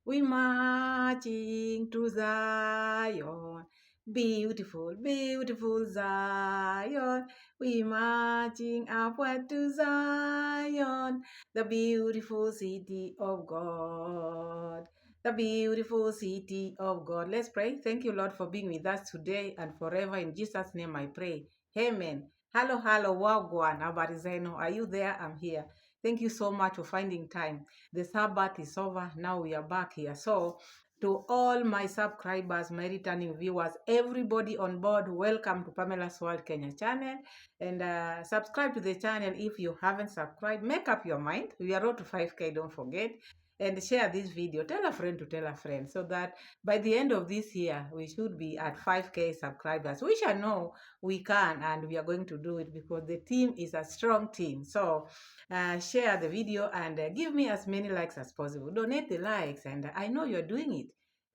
We marching to Zion. Beautiful, beautiful Zion. We marching upward to Zion, the beautiful city of God. The beautiful city of God. Let's pray. Thank you, Lord, for being with us today and forever. In Jesus' name I pray. Amen. Hello, hello, Wagwan. Habari zenu. Are you there? I'm here. Thank you so much for finding time. The Sabbath is over. Now we are back here. So, to all my subscribers, my returning viewers, everybody on board, welcome to Pamela's World Kenya channel. And subscribe to the channel if you haven't subscribed. Make up your mind. We are road to 5K, don't forget. And share this video. Tell a friend to tell a friend so that by the end of this year, we should be at 5K subscribers. We shall know we can, and we are going to do it because the team is a strong team. So share the video and give me as many likes as possible. Donate the likes, and I know you're doing it.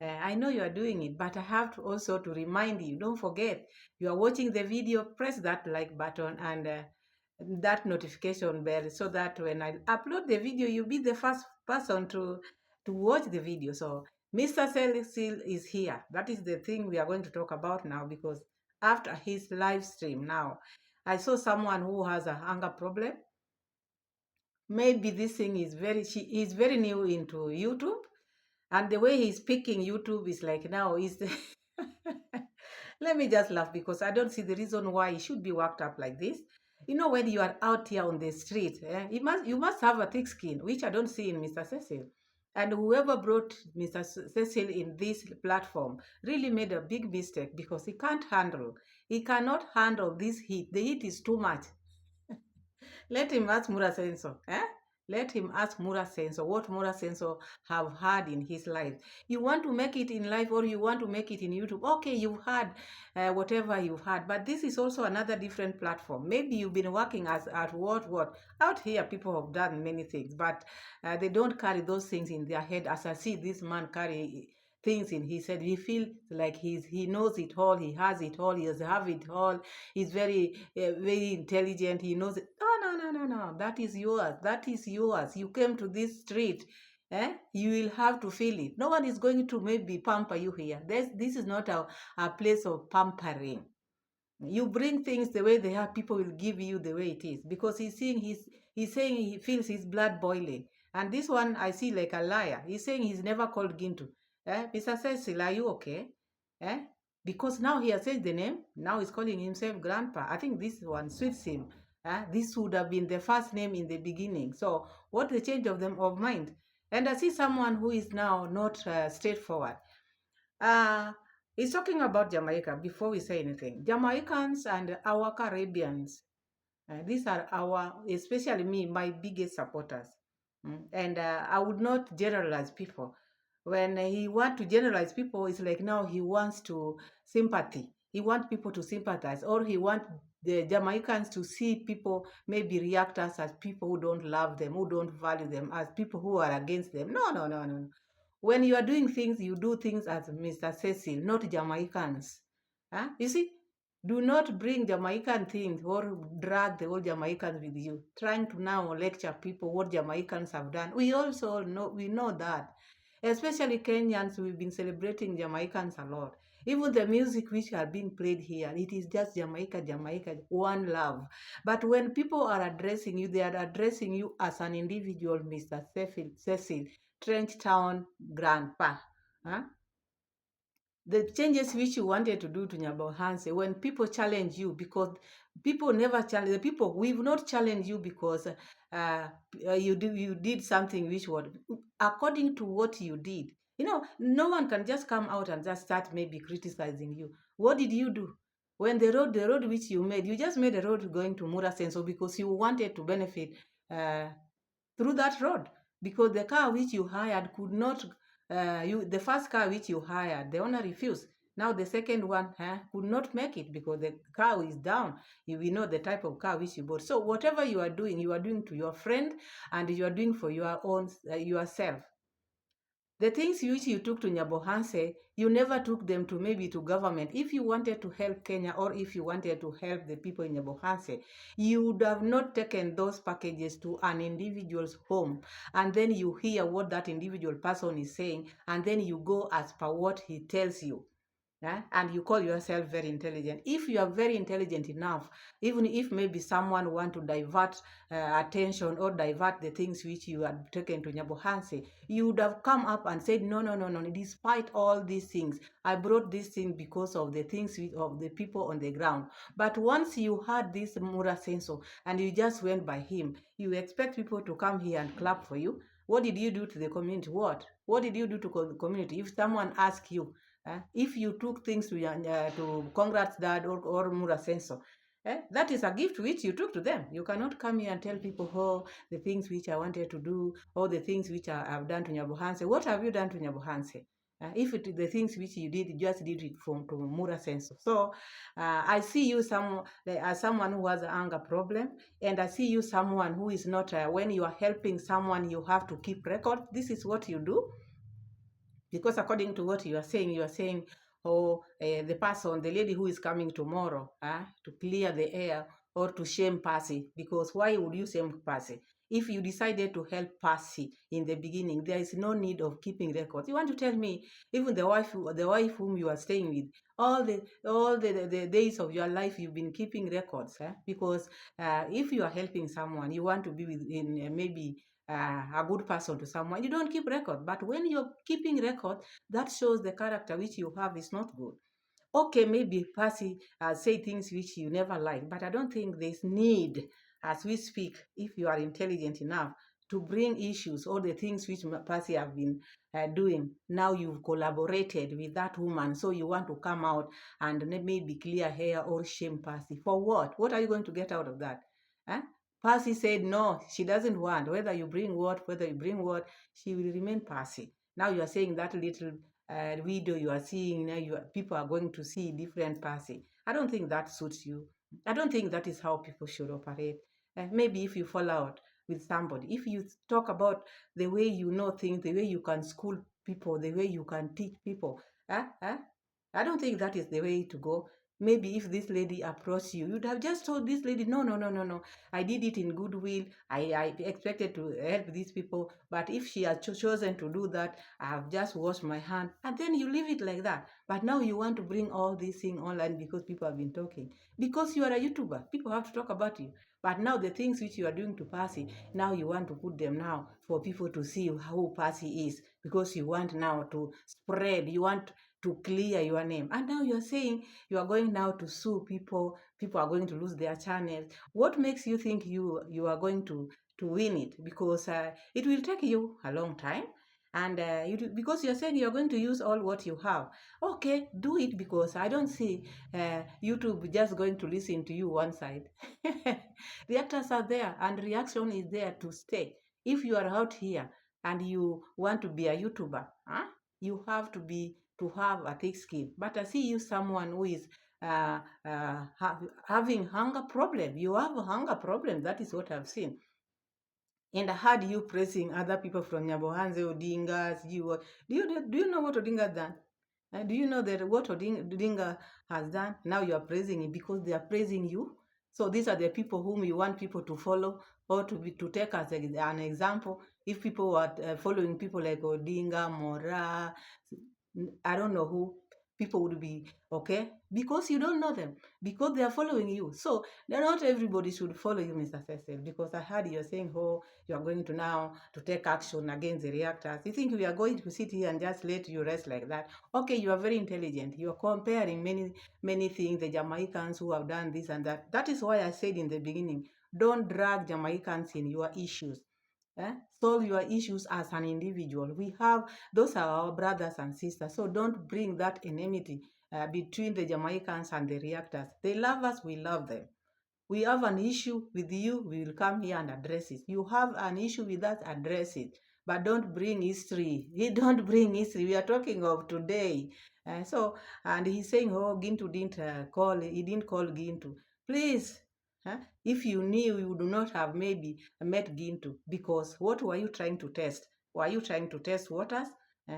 I know you are doing it, but I have to also to remind you, don't forget, you are watching the video, press that like button and that notification bell so that when I upload the video, you'll be the first person to watch the video. So Mr. Cecil is here. That is the thing we are going to talk about now, because after his live stream now, I saw someone who has a hunger problem. Maybe this thing is she is very new into YouTube, and the way he's picking YouTube is like now is the let me just laugh because I don't see the reason why he should be worked up like this. You know, when you are out here on the street, you must have a thick skin, which I don't see in Mr. Cecil. And whoever brought Mr. Cecil in this platform really made a big mistake because he cannot handle this heat. The heat is too much. Let him ask Mura Senso. Let him ask Mura Senso what Mura Senso have had in his life. You want to make it in life or you want to make it in YouTube. Okay, you've had whatever you've had, but this is also another different platform. Maybe you've been working as at what. Out here, people have done many things, but they don't carry those things in their head as I see this man carry things in his head. He feels like he knows it all, he has it all, he has have it all. He's very intelligent. He knows it. No. That is yours. That is yours. You came to this street. You will have to feel it. No one is going to maybe pamper you here. This is not a place of pampering. You bring things the way they are, people will give you the way it is. Because he's saying he feels his blood boiling. And this one I see like a liar. He's saying he's never called Gintu. Mr. Cecil, are you okay? Eh? Because now he has said the name, now he's calling himself Grandpa. I think this one suits him. This would have been the first name in the beginning. So what the change of mind? And I see someone who is now not straightforward. He's talking about Jamaica before we say anything. Jamaicans and our Caribbeans, these are especially me, my biggest supporters. And I would not generalize people. When he wants to generalize people, it's like now he wants to sympathy. He wants people to sympathize, or he wants the Jamaicans to see people maybe react as people who don't love them, who don't value them, as people who are against them. No. When you are doing things, you do things as Mr. Cecil, not Jamaicans. You see, do not bring Jamaican things or drag the whole Jamaicans with you, trying to now lecture people what Jamaicans have done. We also know that. Especially Kenyans, we've been celebrating Jamaicans a lot. Even the music which are being played here, it is just Jamaica, one love. But when people are addressing you, they are addressing you as an individual, Mr. Cecil, Trench Town Grandpa. Huh? The changes which you wanted to do to Nyabohanse, when people challenge you, because people never challenge the people, we've not challenged you because you did something which was according to what you did. No one can just come out and just start maybe criticizing you. What did you do? When the road which you made, you just made a road going to Mura Senso because you wanted to benefit through that road, because the car which you hired could not the first car which you hired, the owner refused. Now the second one could not make it because the car is down. We know the type of car which you bought. So whatever you are doing to your friend, and you are doing for your own yourself. The things which you took to Nyabohanse, you never took them to maybe to government. If you wanted to help Kenya or if you wanted to help the people in Nyabohanse, you would have not taken those packages to an individual's home and then you hear what that individual person is saying and then you go as per what he tells you. And you call yourself very intelligent. If you are very intelligent enough, even if maybe someone want to divert attention or divert the things which you had taken to Nyabohanse, you would have come up and said, no, no, no, no, despite all these things, I brought this thing because of the things of the people on the ground. But once you had this Mura Senso and you just went by him, you expect people to come here and clap for you. What did you do to the community? What did you do to the community? If someone asks you, if you took things to Congrats Dad or Mura Senso, that is a gift which you took to them. You cannot come here and tell people, oh, the things which I wanted to do, or the things which I have done to Nyabohanse. What have you done to Nyabohanse? If the things which you did, you just did it from to Mura Senso. So I see you as someone who has an anger problem, and I see you someone who is not, when you are helping someone, you have to keep record. This is what you do. Because according to what you are saying, oh, the person, the lady who is coming tomorrow, to clear the air or to shame Percy. Because why would you shame Percy? If you decided to help Percy in the beginning, there is no need of keeping records. You want to tell me, even the wife whom you are staying with, all the days of your life you've been keeping records, because if you are helping someone, you want to be within maybe a good person to someone, you don't keep record. But when you're keeping record, that shows the character which you have is not good. Okay, maybe Percy say things which you never like, but I don't think there's need, as we speak, if you are intelligent enough, to bring issues or the things which Percy have been doing. Now you've collaborated with that woman, so you want to come out and maybe clear hair or shame Percy. For what? What are you going to get out of that? Eh? Percy said no, she doesn't want. Whether you bring what, she will remain Percy. Now you are saying that little video you are seeing, people are going to see different Percy. I don't think that suits you. I don't think that is how people should operate. Maybe if you fall out with somebody, if you talk about the way you know things, the way you can school people, the way you can teach people, I don't think that is the way to go. Maybe if this lady approached you, you'd have just told this lady, no, no, no, no, no. I did it in goodwill. I expected to help these people. But if she had chosen to do that, I have just washed my hand. And then you leave it like that. But now you want to bring all these things online because people have been talking. Because you are a YouTuber, people have to talk about you. But now the things which you are doing to Percy, now you want to put them now for people to see who Percy is. Because you want now to spread, you want to clear your name. And now you're saying you are going now to sue people, people are going to lose their channels. What makes you think you are going to win it? Because it will take you a long time. And because you're saying you're going to use all what you have. Okay, do it, because I don't see YouTube just going to listen to you one side. Reactors are there and reaction is there to stay. If you are out here and you want to be a YouTuber, you have to have a thick skin. But I see you someone who is having hunger problem. You have a hunger problem. That is what I've seen. And I heard you praising other people from Nyabohanse, Odingas, you. Do you know what Odinga has done? Do you know that what Odinga has done? Now you are praising him because they are praising you. So these are the people whom you want people to follow or to take as an example. If people are following people like Odinga, Mora, I don't know who, people would be okay because you don't know them, because they are following you. So not everybody should follow you, Mr. Cecil, because I heard you're saying, oh, you are going to now to take action against the reactors. You think we are going to sit here and just let you rest like that? Okay, you are very intelligent. You are comparing many things, the Jamaicans who have done this and that. That is why I said in the beginning, don't drag Jamaicans in your issues. Solve your issues as an individual. Those are our brothers and sisters. So don't bring that enmity between the Jamaicans and the reactors. They love us, we love them. We have an issue with you, we will come here and address it. You have an issue with us, address it. But don't bring history. Don't bring history. We are talking of today. And he's saying, oh, Gintu didn't call, he didn't call Gintu. Please, if you knew, you would not have maybe met Gintu, because what were you trying to test? Were you trying to test waters?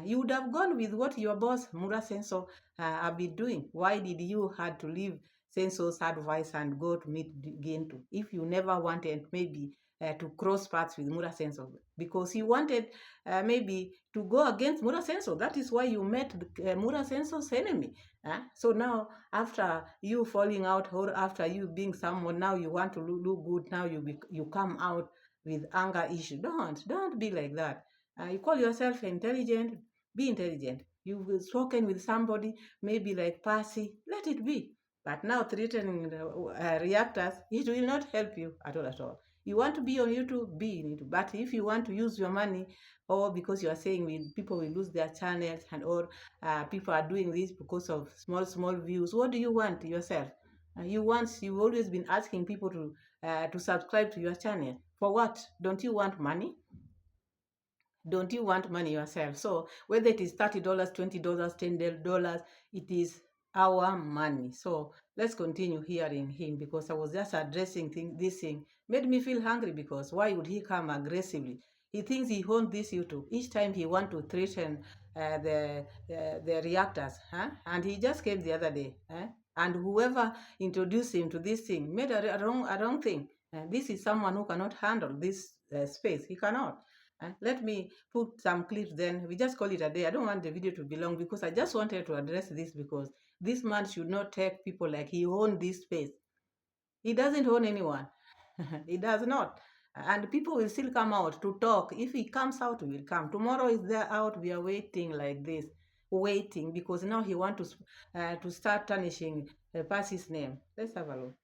You would have gone with what your boss, Mura Senso, have been doing. Why did you had to leave Senso's advice and go to meet Gintu if you never wanted maybe to cross paths with Mura Senso? Because you wanted maybe to go against Mura Senso. That is why you met Mura Senso's enemy. So now, after you falling out or after you being someone, now you want to look good. Now you come out with anger issue. Don't be like that. You call yourself intelligent. Be intelligent. You've spoken with somebody, maybe like Percy. Let it be. But now threatening the reactors, it will not help you at all. At all. You want to be on YouTube, be in YouTube. But if you want to use your money, or because you are saying people will lose their channels, and or people are doing this because of small views, what do you want yourself? You've always been asking people to subscribe to your channel. For what? Don't you want money? Don't you want money yourself? So whether it is $30, $20, $10, it is our money. So let's continue hearing him, because I was just addressing this thing. Made me feel hungry, because why would he come aggressively? He thinks he owns this YouTube. Each time he want to threaten the reactors, and he just came the other day, and whoever introduced him to this thing made a wrong thing. This is someone who cannot handle this space. He cannot. Let me put some clips, then we just call it a day. I don't want the video to be long, because I just wanted to address this, because this man should not take people like he owns this space. He doesn't own anyone. He does not. And people will still come out to talk. If he comes out, he will come. Tomorrow is there out. We are waiting like this, waiting, because now he wants to start tarnishing Percy's name. Let's have a look.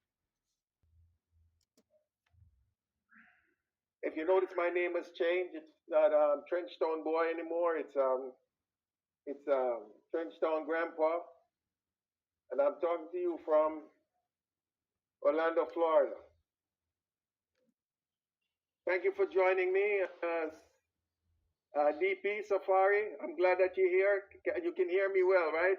If you notice, my name has changed. It's not Trenchtown Boy anymore. It's Trenchtown Grandpa, and I'm talking to you from Orlando, Florida. Thank you for joining me, DP Safari. I'm glad that you're here. You can hear me well, right?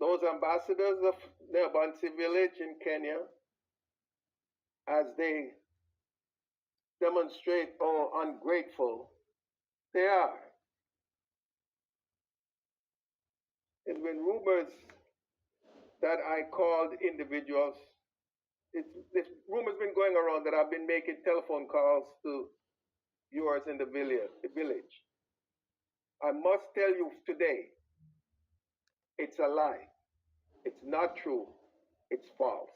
Those ambassadors of Nebansi village in Kenya, as they demonstrate how ungrateful they are. And when rumors that I called individuals, this rumor's been going around that I've been making telephone calls to viewers in the village. I must tell you today, it's a lie. It's not true. It's false.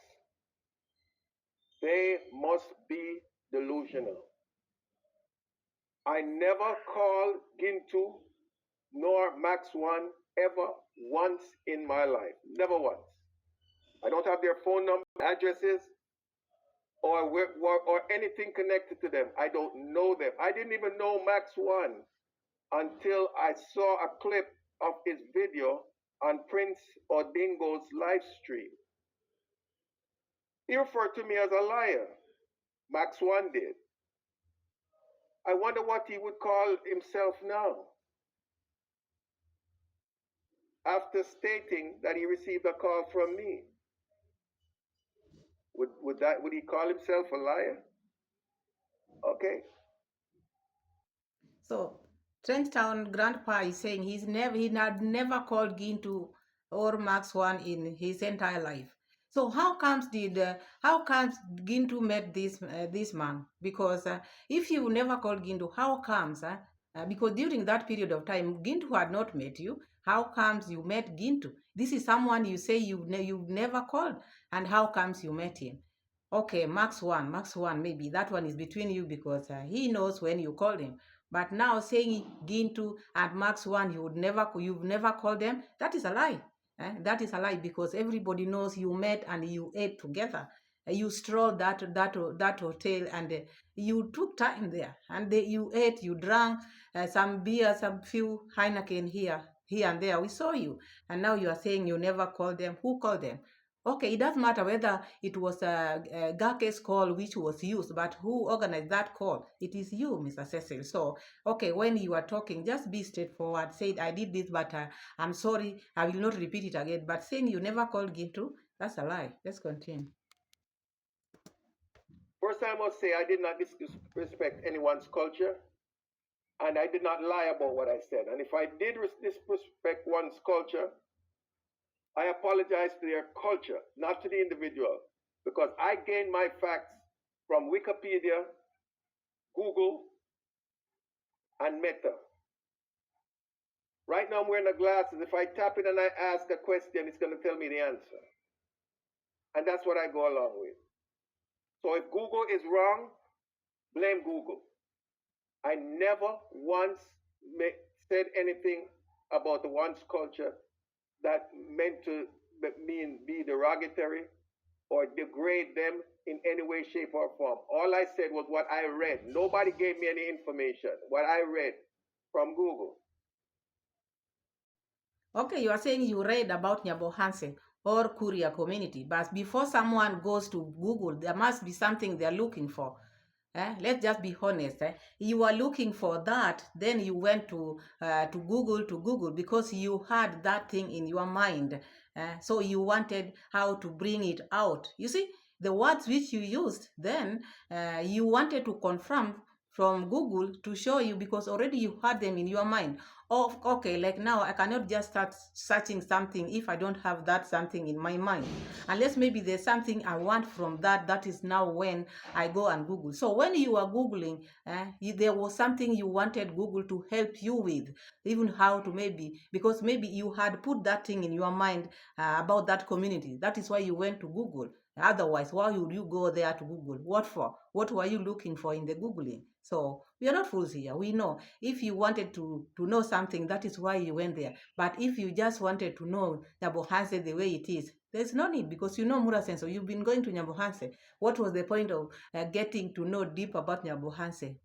They must be delusional. I never called Gintu nor Max One ever once in my life. Never once. I don't have their phone number, addresses, or anything connected to them. I don't know them. I didn't even know Max One until I saw a clip of his video on Prince Odingo's live stream. He referred to me as a liar. Max One did. I wonder what he would call himself now, after stating that he received a call from me. Would he call himself a liar? Okay. So Trenchtown Grandpa is saying he had never called Gintu or Max One in his entire life. So how comes Gintu met this man? Because if you never called Gintu, how comes? Because during that period of time, Gintu had not met you. How comes you met Gintu? This is someone you say you've never called, and how comes you met him? Okay, Max One, maybe that one is between you, because he knows when you called him. But now saying Gintu and Max One, you've never called them, that is a lie. That is a lie, because everybody knows you met and you ate together. You strolled that hotel, and you took time there, and you ate, you drank some beer, some few Heineken here and there. We saw you, and now you are saying you never called them. Who called them? Okay, it doesn't matter whether it was Gake's call which was used, but who organized that call? It is you, Mr. Cecil. So, okay, when you are talking, just be straightforward. Say, I did this, but I'm sorry, I will not repeat it again. But saying you never called Gintu, that's a lie. Let's continue. First, I must say I did not disrespect anyone's culture. and I did not lie about what I said. And if I did disrespect one's culture, I apologize to their culture, not to the individual, because I gained my facts from Wikipedia, Google, and Meta. Right now I'm wearing the glasses. If I tap it and I ask a question, it's going to tell me the answer. And that's what I go along with. So if Google is wrong, blame Google. I never once said anything about the one's culture that meant to be derogatory or degrade them in any way, shape, or form. All I said was what I read. Nobody gave me any information. What I read from Google. Okay, you are saying you read about Nyabohanse or Kuria community, but before someone goes to Google, there must be something they're looking for. Let's just be honest. You are looking for that, then you went to Google because you had that thing in your mind. So you wanted how to bring it out. You see, the words which you used, then you wanted to confirm from Google to show you because already you had them in your mind. Oh, okay, like now I cannot just start searching something if I don't have that something in my mind. Unless maybe there's something I want from that, that is now when I go and Google. So when you are Googling, there was something you wanted Google to help you with, even how to maybe, because maybe you had put that thing in your mind about that community. That is why you went to Google. Otherwise, why would you go there to Google? What for? What were you looking for in the Googling? So we are not fools here. We know if you wanted to know something, that is why you went there. But if you just wanted to know Nyabohanse the way it is, there's no need because you know Murasen. So you've been going to Nyabohanse. What was the point of getting to know deep about Nyabohanse?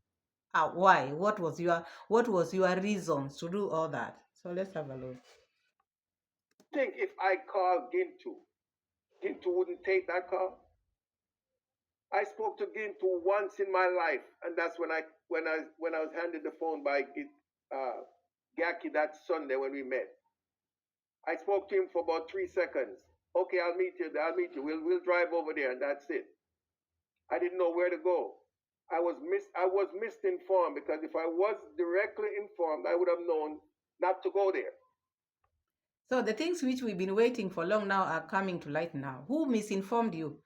Why? What was your reasons to do all that? So let's have a look. Think if I call Gintu wouldn't take that call? I spoke to Gintu once in my life, and that's when I was handed the phone by Gaki that Sunday when we met. I spoke to him for about 3 seconds. Okay, I'll meet you. We'll drive over there, and that's it. I didn't know where to go. I was misinformed because if I was directly informed, I would have known not to go there. So the things which we've been waiting for long now are coming to light now. Who misinformed you?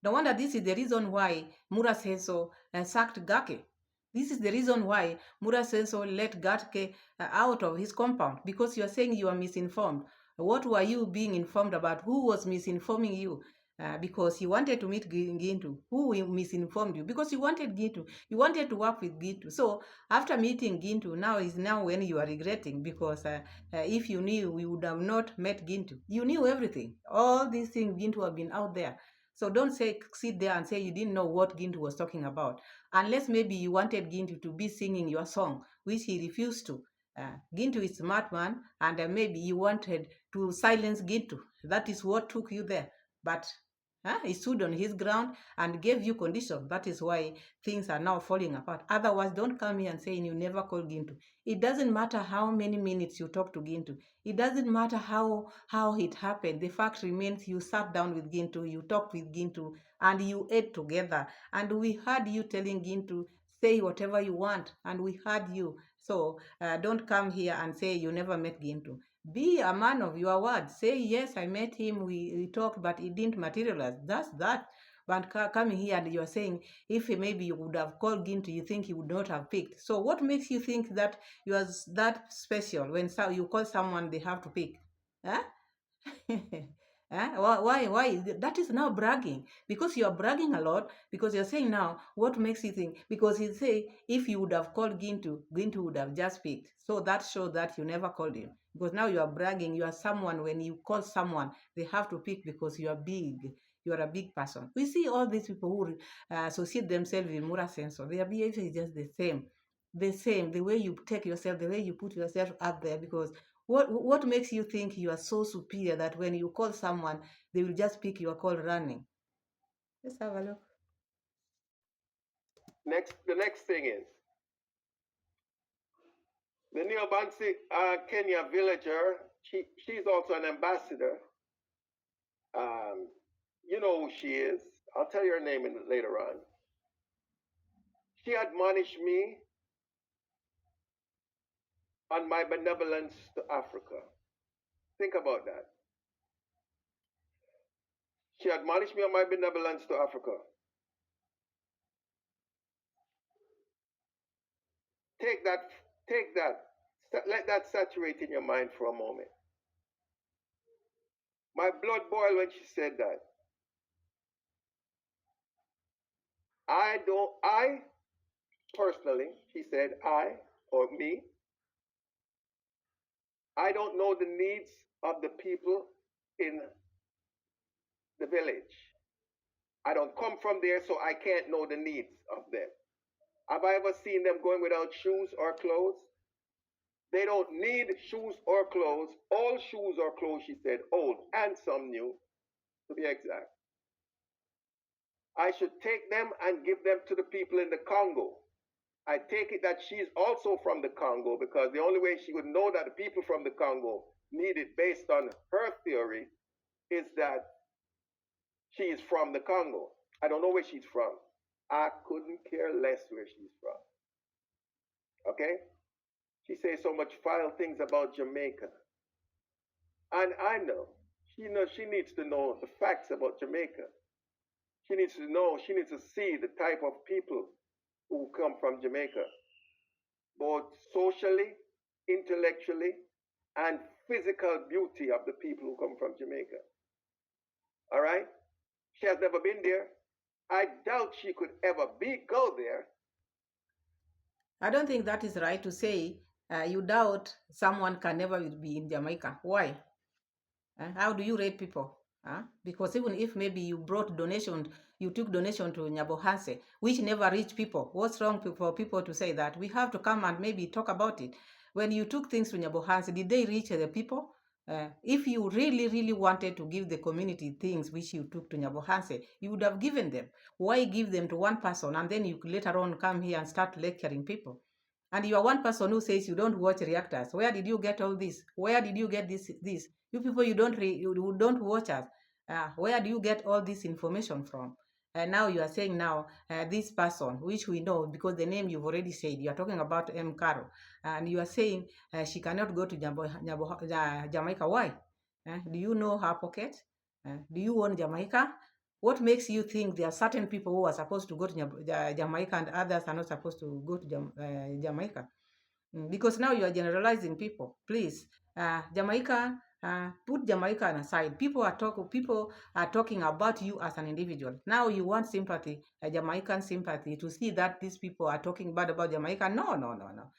No wonder this is the reason why Mura Senso sacked Gake. This is the reason why Mura Senso let Gake out of his compound because you are saying you are misinformed. What were you being informed about? Who was misinforming you? Because you wanted to meet Gintu. Who misinformed you? Because you wanted Gintu. You wanted to work with Gintu. So after meeting Gintu, now is now when you are regretting because if you knew, we would have not met Gintu. You knew everything. All these things Gintu have been out there. So don't sit there and say you didn't know what Gintu was talking about. Unless maybe you wanted Gintu to be singing your song, which he refused to. Gintu is a smart man, and maybe you wanted to silence Gintu. That is what took you there. But he stood on his ground and gave you condition. That is why things are now falling apart. Otherwise, don't come here and say you never called Gintu. It doesn't matter how many minutes you talk to Gintu. It doesn't matter how it happened. The fact remains you sat down with Gintu, you talked with Gintu, and you ate together. And we heard you telling Gintu, say whatever you want, and we heard you. So don't come here and say you never met Gintu. Be a man of your word. Say, yes, I met him, we talked, but it didn't materialize. That's that. But coming here and you're saying, if maybe you would have called Gintu, you think he would not have picked. So what makes you think that you are that special when you call someone they have to pick? Huh? Why? That is now bragging because you are bragging a lot because you're saying now what makes you think because he say if you would have called Gintu would have just picked. So that shows that you never called him because now you are bragging. You are someone when you call someone they have to pick because you are big. You are a big person. We see all these people who associate themselves with Mura Sensor. Their behavior is just the same. The way you take yourself, the way you put yourself up there because what makes you think you are so superior that when you call someone, they will just pick your call running? Let's have a look. The next thing is the Neobansi Kenya villager. She's also an ambassador. You know who she is. I'll tell you her name later on. She admonished me on my benevolence to Africa. Think about that. She admonished me on my benevolence to Africa. Take that, take that. Let that saturate in your mind for a moment. My blood boiled when she said that. I personally, she said, or me, I don't know the needs of the people in the village. I don't come from there, so I can't know the needs of them. Have I ever seen them going without shoes or clothes? They don't need shoes or clothes. All shoes or clothes, she said, old and some new, to be exact. I should take them and give them to the people in the Congo. I take it that she's also from the Congo because the only way she would know that the people from the Congo need it based on her theory is that she is from the Congo. I don't know where she's from. I couldn't care less where she's from. Okay? She says so much vile things about Jamaica. And I know. She knows she needs to know the facts about Jamaica. She needs to know, she needs to see the type of people who come from Jamaica, both socially, intellectually, and physical beauty of the people who come from Jamaica. All right? She has never been there. I doubt she could ever go there. I don't think that is right to say you doubt someone can never be in Jamaica. Why? How do you rate people? Because even if maybe you brought donation, you took donation to Nyabohanse, which never reached people. What's wrong for people to say that? We have to come and maybe talk about it. When you took things to Nyabohanse, did they reach the people? If you really, really wanted to give the community things which you took to Nyabohanse, you would have given them. Why give them to one person and then you later on come here and start lecturing people? And you are one person who says you don't watch reactors. Where did you get all this? Where did you get this? You people, you don't watch us. Where do you get all this information from? Now you are saying now this person, which we know because the name you've already said, you are talking about M. Caro, and you are saying she cannot go to Jamaica. Why? Do you know her pocket? Do you own Jamaica? What makes you think there are certain people who are supposed to go to Jamaica and others are not supposed to go to Jamaica? Because now you are generalizing people. Please, Jamaica, put Jamaica aside. People are talking about you as an individual. Now you want sympathy, Jamaican sympathy, to see that these people are talking bad about Jamaica. No, no, no, no.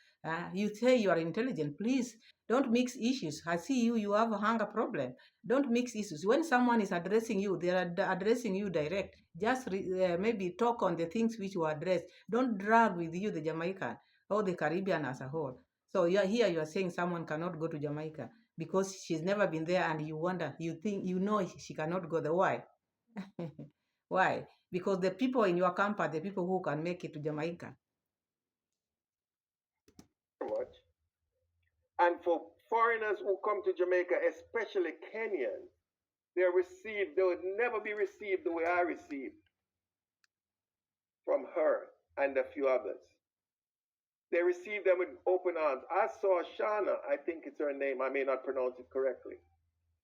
You say you are intelligent. Please don't mix issues. I see you have a hunger problem. Don't mix issues. When someone is addressing you, they are addressing you direct. Just maybe talk on the things which you address. Don't drag with you the Jamaican or the Caribbean as a whole. So you are saying someone cannot go to Jamaica because she's never been there, and you wonder, you think, she cannot go there. Why? Why? Because the people in your camp are the people who can make it to Jamaica. Much. And for foreigners who come to Jamaica, especially Kenyans, they would never be received the way I received from her and a few others. They received them with open arms. I saw Shana, I think it's her name, I may not pronounce it correctly.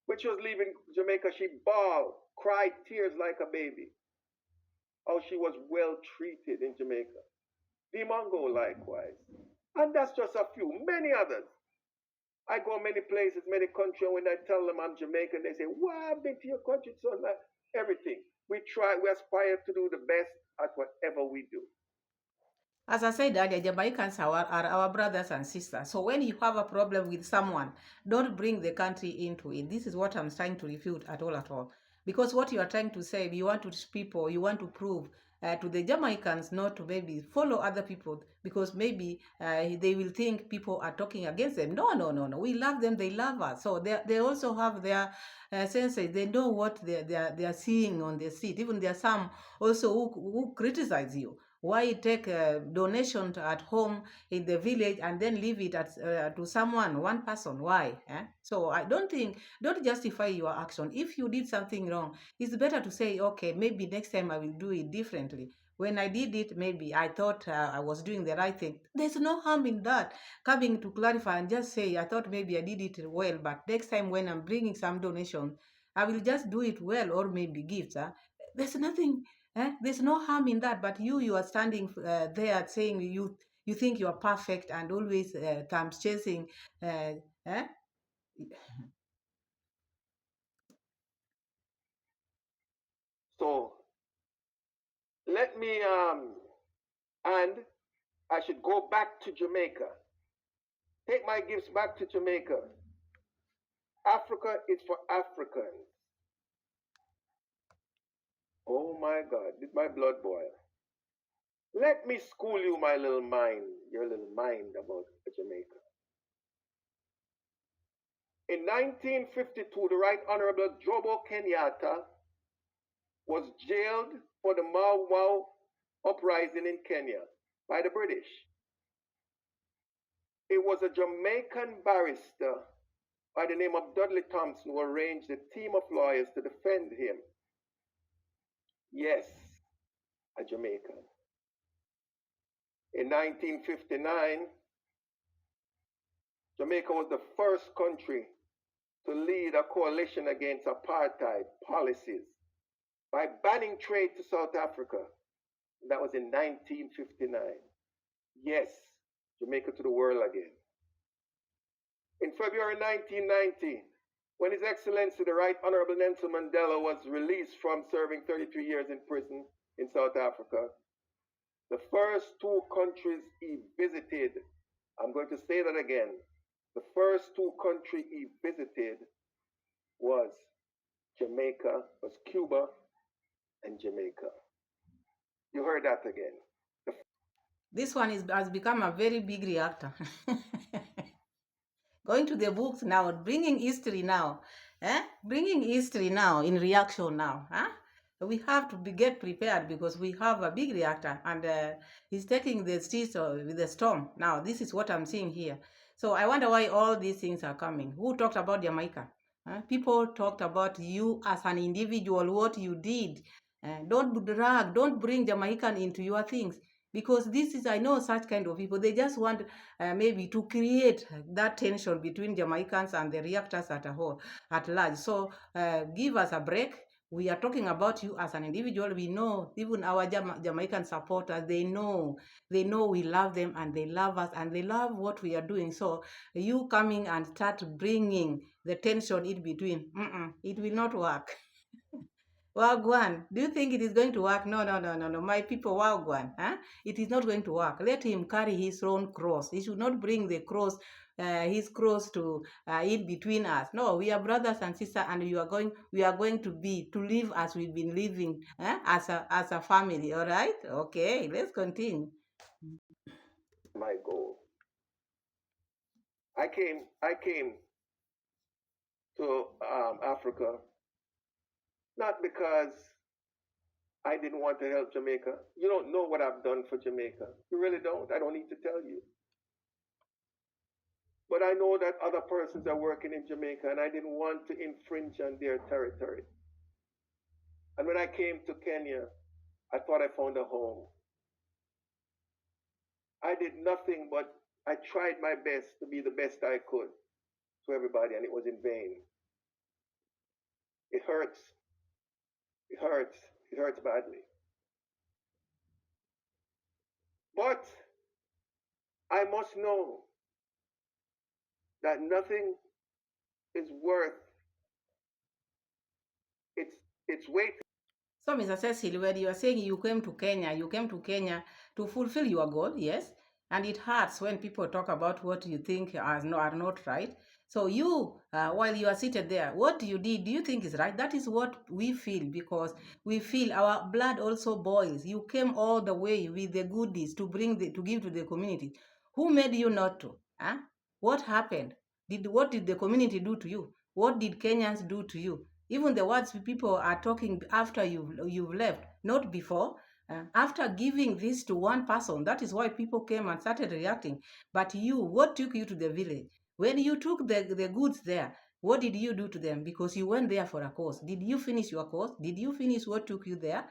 When she was leaving Jamaica, she bawled, cried tears like a baby. How she was well treated in Jamaica. Dimongo likewise. And that's just a few, many others. I go many places, many countries, and when I tell them I'm Jamaican, they say, wow, I've been to your country, so everything. We aspire to do the best at whatever we do. As I said earlier, Jamaicans are our brothers and sisters. So when you have a problem with someone, don't bring the country into it. This is what I'm trying to refute at all. Because what you are trying to say, you want to people, you want to prove to the Jamaicans not to maybe follow other people because maybe they will think people are talking against them. No. We love them, they love us. So they also have their senses. They know what they are seeing on the street. Even there are some also who criticize you. Why take a donation at home in the village and then leave it to someone, one person? Why? So I don't justify your action. If you did something wrong, it's better to say, okay, maybe next time I will do it differently. when I did it, maybe I thought I was doing the right thing. There's no harm in that. Coming to clarify and just say, I thought maybe I did it well, but next time when I'm bringing some donation, I will just do it well, or maybe gifts. There's nothing, there's no harm in that. But you are standing there saying you think you are perfect and always thumbs chasing. Uh, eh? So let me, and I should go back to Jamaica. Take my gifts back to Jamaica. Africa is for Africans. Oh my God, did my blood boil? Let me school you, my little mind, your little mind about Jamaica. In 1952, the Right Honorable Jomo Kenyatta was jailed for the Mau Mau uprising in Kenya by the British. It was a Jamaican barrister by the name of Dudley Thompson who arranged a team of lawyers to defend him. Yes, a Jamaican. In 1959, Jamaica was the first country to lead a coalition against apartheid policies by banning trade to South Africa. That was in 1959. Yes, Jamaica to the world again. In February 1990, when His Excellency the Right Honorable Nelson Mandela was released from serving 33 years in prison in South Africa, the first two countries he visited, I'm going to say that again, the first two countries he visited was Cuba and Jamaica. You heard that again. This one has become a very big reactor. Going to the books now, bringing history now, bringing history now in reaction now. We have to get prepared because we have a big reactor and he's taking the streets with the storm. Now, this is what I'm seeing here. So I wonder why all these things are coming. Who talked about Jamaica? People talked about you as an individual, what you did. Don't bring Jamaican into your things because this is, I know such kind of people. They just want maybe to create that tension between Jamaicans and the reactors at large. So give us a break. We are talking about you as an individual. We know even our Jamaican supporters, they know we love them and they love us and they love what we are doing. So you coming and start bringing the tension in between, it will not work. Wagwan, do you think it is going to work? No. My people, Wagwan, it is not going to work. Let him carry his own cross. He should not bring the cross, his cross to in between us. No, we are brothers and sisters, and we are going to live as we've been living, as a family. All right? Okay, let's continue. My goal. I came to Africa not because I didn't want to help Jamaica. You don't know what I've done for Jamaica. You really don't. I don't need to tell you. But I know that other persons are working in Jamaica and I didn't want to infringe on their territory. And when I came to Kenya, I thought I found a home. I did nothing but I tried my best to be the best I could to everybody, and it was in vain. It hurts. It hurts. It hurts badly. But I must know that nothing is worth its weight. So, Mr. Cecil, when you are saying you came to Kenya to fulfill your goal, yes, and it hurts when people talk about what you think are not right. So you, while you are seated there, what you did, do you think is right? That is what we feel because we feel our blood also boils. You came all the way with the goodies to give to the community. Who made you not to? What happened? What did the community do to you? What did Kenyans do to you? Even the words people are talking after you've left, not before. After giving this to one person, that is why people came and started reacting. But what took you to the village? When you took the goods there, what did you do to them? Because you went there for a cause. Did you finish your course? Did you finish what took you there?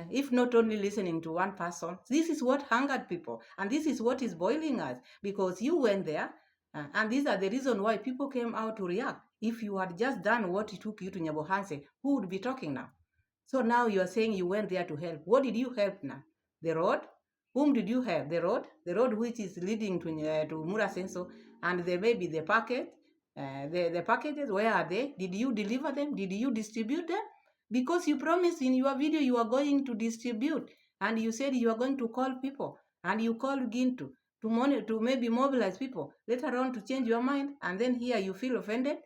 if not only listening to one person. This is what hungered people, and this is what is boiling us, because you went there, and these are the reason why people came out to react. If you had just done what it took you to Nyabohanse, who would be talking now? So now you are saying you went there to help. What did you help now? The road? Whom did you help? The road which is leading to Murasenso, and there may be the packet. The packages, where are they? Did you deliver them? Did you distribute them? Because you promised in your video you are going to distribute, and you said you are going to call people, and you called Gintu to maybe mobilize people. Later on to change your mind, and then here you feel offended.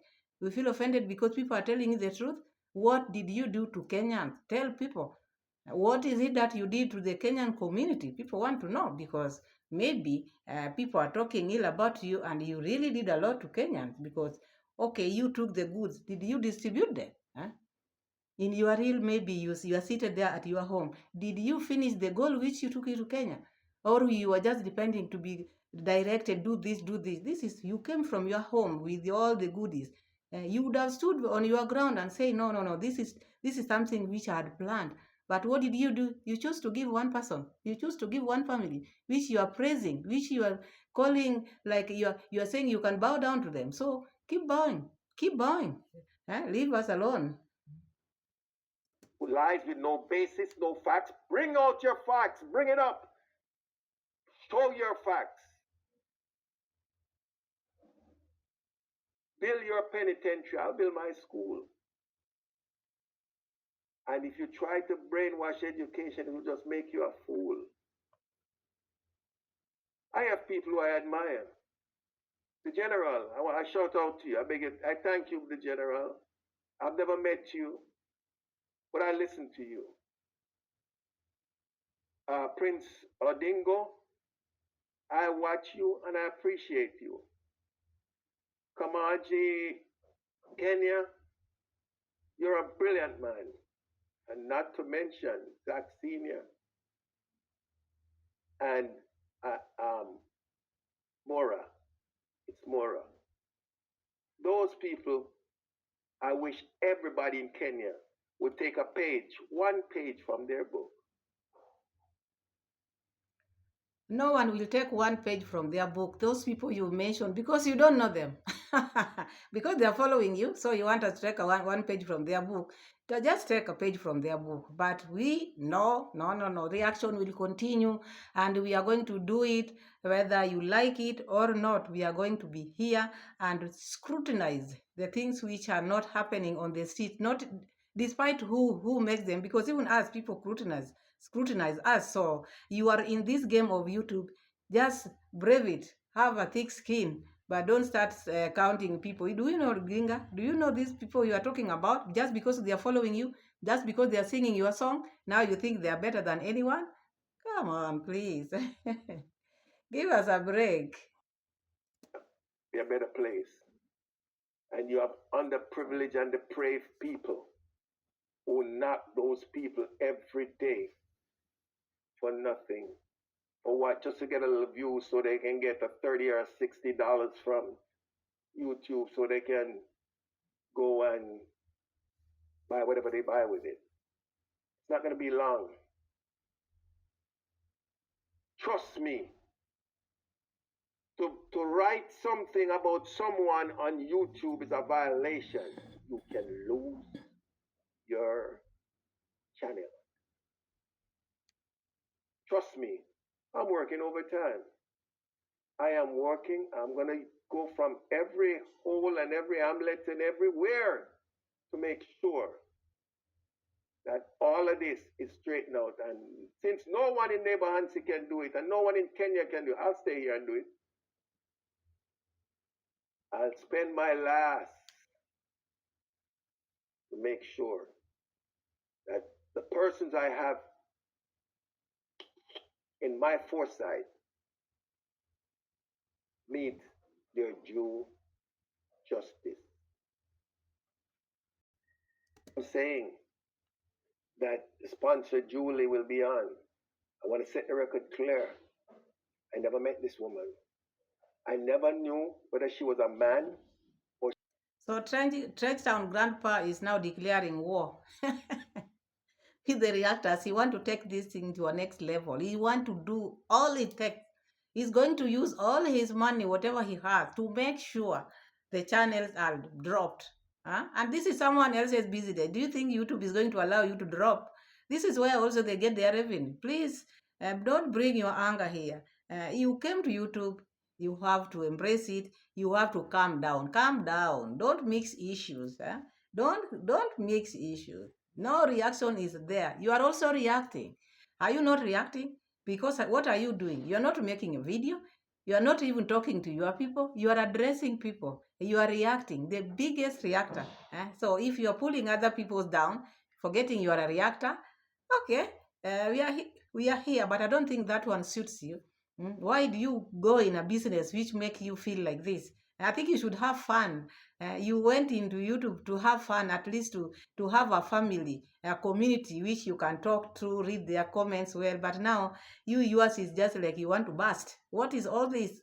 You feel offended because people are telling you the truth. What did you do to Kenyans? Tell people. What is it that you did to the Kenyan community? People want to know, because maybe people are talking ill about you, and you really did a lot to Kenyans. Because, okay, you took the goods. Did you distribute them? Huh? In your real, maybe you are seated there at your home. Did you finish the goal which you took you to Kenya? Or you were just depending to be directed, do this, do this. This is, you came from your home with all the goodies. You would have stood on your ground and say, no, no, no, this is something which I had planned. But what did you do? You chose to give one person. You choose to give one family, which you are praising, which you are calling, like you are saying you can bow down to them. So keep bowing, keep bowing. Leave us alone. Lies with no basis, no facts. Bring out your facts. Bring it up. Show your facts. Build your penitentiary. I'll build my school. And if you try to brainwash education, it will just make you a fool. I have people who I admire. The general, I shout out to you. I beg you. I thank you, the general. I've never met you, but I listen to you. Prince Odingo, I watch you and I appreciate you. Kamaji, Kenya, you're a brilliant man. And not to mention Zach Sr. and Mora. It's Mora. Those people, I wish everybody in Kenya would take a page, one page from their book. No one will take one page from their book. Those people you mentioned, because you don't know them. Because they are following you, so you want us to take one page from their book. To just take a page from their book. But no. Reaction will continue, and we are going to do it whether you like it or not. We are going to be here and scrutinize the things which are not happening on the street, not despite who makes them, because even us, people scrutinize us. So you are in this game of YouTube, just brave it, have a thick skin, but don't start counting people. Do you know Ginga? Do you know these people you are talking about? Just because they are following you, just because they are singing your song, now you think they are better than anyone? Come on, please. Give us a break. Be a better place. And you have underprivileged and depraved people who knock those people every day for nothing. For what? Just to get a little view so they can get a $30 or $60 from YouTube so they can go and buy whatever they buy with it. It's not going to be long. Trust me. To write something about someone on YouTube is a violation. You can lose your channel. Trust me, I'm working overtime. I am working. I'm going to go from every hole and every hamlet and everywhere to make sure that all of this is straightened out. And since no one in Neighbor Hansi can do it and no one in Kenya can do it, I'll stay here and do it. I'll spend my last to make sure that the persons I have in my foresight meet their due justice. I'm saying that the sponsor Julie will be on. I want to set the record clear. I never met this woman. I never knew whether she was a man or. So Trenchtown Grandpa is now declaring war. He's the reactors. He want to take this thing to a next level. He want to do all it takes. He's going to use all his money, whatever he has, to make sure the channels are dropped. Huh? And this is someone else's business. Do you think YouTube is going to allow you to drop? This is where also they get their revenue. Please don't bring your anger here. You came to YouTube. You have to embrace it. You have to calm down. Calm down. Don't mix issues. Huh? Don't mix issues. No reaction is there. You are also reacting. Are you not reacting? Because what are you doing? You are not making a video. You are not even talking to your people. You are addressing people. You are reacting, the biggest reactor. So if you are pulling other people down, forgetting you are a reactor, okay, we are here, but I don't think that one suits you. Why do you go in a business which make you feel like this? I think you should have fun. You went into YouTube to have fun, at least to have a family, a community which you can talk to, read their comments well. But now yours is just like you want to burst. What is all this?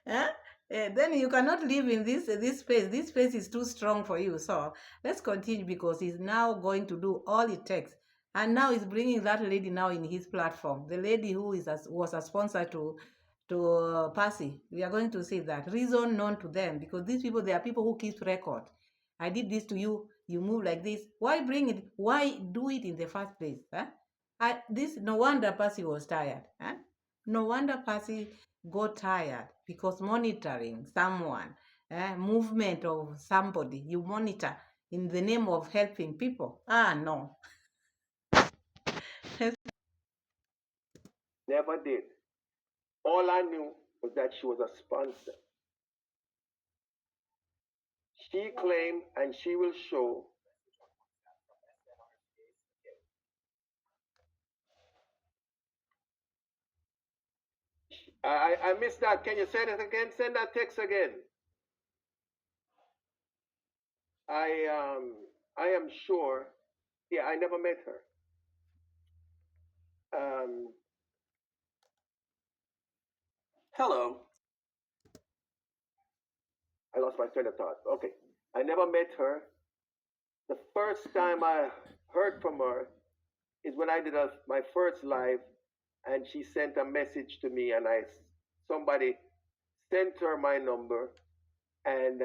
Eh? Then you cannot live in this space. This space is too strong for you. So let's continue because he's now going to do all it takes. And now he's bringing that lady now in his platform. The lady who was a sponsor to Percy. We are going to say that reason known to them because these people, they are people who keep record. I did this to you. You move like this. Why bring it? Why do it in the first place? Huh? No wonder Percy was tired. Huh? No wonder Percy got tired because monitoring someone, movement of somebody, you monitor in the name of helping people. No. Never did. All I knew was that she was a sponsor. She claimed and she will show. I missed that. Can you say that again? Send that text again. I am sure. Yeah, I never met her. Hello. I lost my train of thought. Okay. I never met her. The first time I heard from her is when I did my first live, and she sent a message to me, and somebody sent her my number, and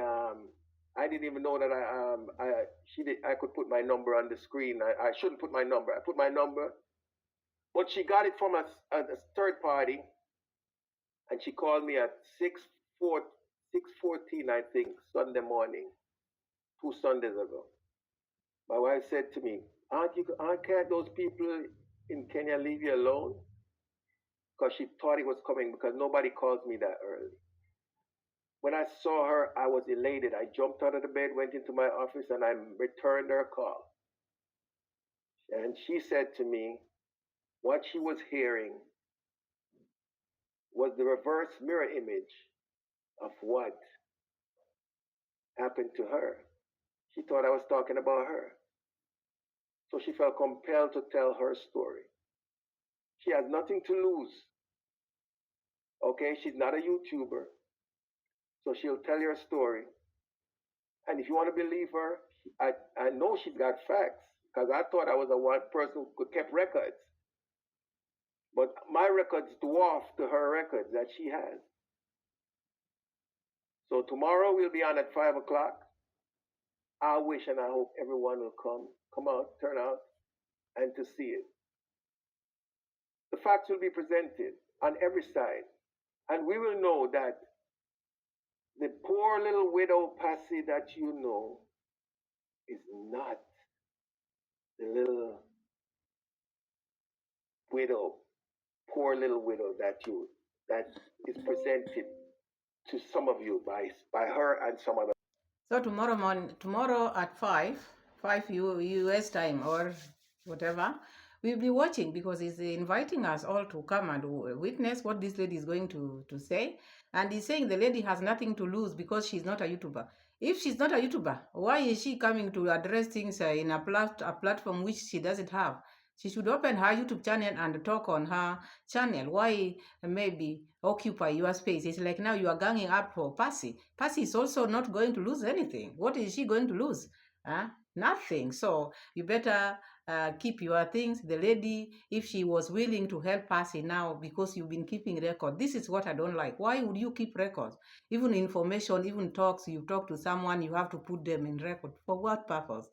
I didn't even know that I could put my number on the screen. I shouldn't put my number. I put my number, but she got it from a third party, and she called me at 6:14, I think, Sunday morning, 2 Sundays ago. My wife said to me, can't those people in Kenya leave you alone? Because she thought it was coming because nobody calls me that early. When I saw her, I was elated. I jumped out of the bed, went into my office, and I returned her call. And she said to me, what she was hearing was the reverse mirror image of what happened to her. She thought I was talking about her. So she felt compelled to tell her story. She has nothing to lose. Okay, she's not a YouTuber. So she'll tell your story. And if you want to believe her, I know she's got facts because I thought I was the one person who kept records. But my records dwarf to her records that she has. So tomorrow we'll be on at 5 o'clock. I wish and I hope everyone will come out, turn out, and to see it. The facts will be presented on every side. And we will know that the poor little widow Passy that you know is not the little widow, poor little widow that is presented to some of you by her and some other. So tomorrow at 5 US time or whatever, we'll be watching because he's inviting us all to come and witness what this lady is going to say. And he's saying the lady has nothing to lose because she's not a YouTuber. If she's not a YouTuber, why is she coming to address things in a platform which she doesn't have? She should open her YouTube channel and talk on her channel. Why maybe occupy your space? It's like now you are ganging up for Percy. Percy is also not going to lose anything. What is she going to lose? Huh? Nothing. So you better keep your things. The lady, if she was willing to help us now, because you've been keeping record, this is what I don't like. Why would you keep records? Even information, even talks, you talk to someone, you have to put them in record. For what purpose?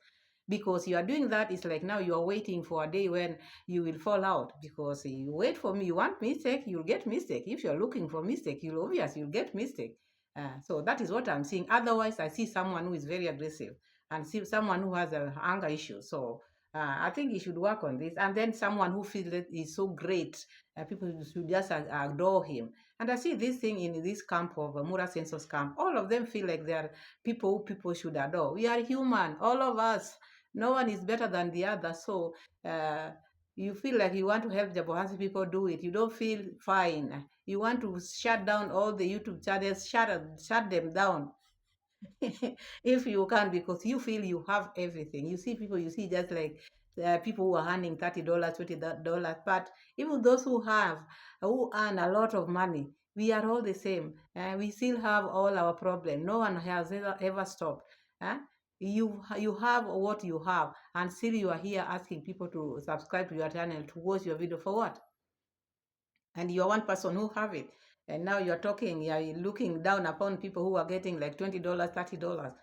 Because you are doing that, it's like now you are waiting for a day when you will fall out. Because you wait for me, you want mistake, you'll get mistake. If you're looking for mistake, you'll get mistake. So that is what I'm seeing. Otherwise, I see someone who is very aggressive and see someone who has a anger issue. So I think he should work on this. And then someone who feels that is so great, people should just adore him. And I see this thing in this camp of Mura Census camp. All of them feel like they are people who people should adore. We are human, all of us. No one is better than the other. So you feel like you want to help the Bohansi people do it. You don't feel fine. You want to shut down all the YouTube channels, shut them down. If you can, because you feel you have everything. You see people, you see just like people who are earning $30, $20, but even those who earn a lot of money, we are all the same. We still have all our problem. No one has ever stopped. Uh, you have what you have, and still you are here asking people to subscribe to your channel to watch your video for what? And you're one person who have it, and now you're looking down upon people who are getting like $20, $30,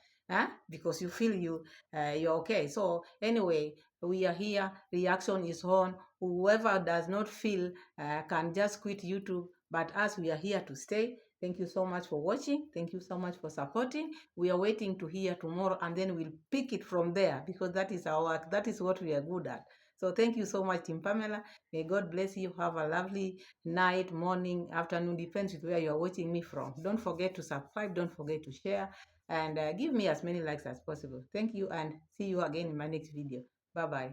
because you feel you're okay. So anyway, we are here, reaction is on. Whoever does not feel can just quit YouTube, but us, we are here to stay. Thank you so much for watching. Thank you so much for supporting. We are waiting to hear tomorrow, and then we'll pick it from there, because that is our work. That is what we are good at. So thank you so much, Team Pamela. May God bless you. Have a lovely night, morning, afternoon, depends with where you're watching me from. Don't forget to subscribe, don't forget to share, and give me as many likes as possible. Thank you, and see you again in my next video. Bye bye.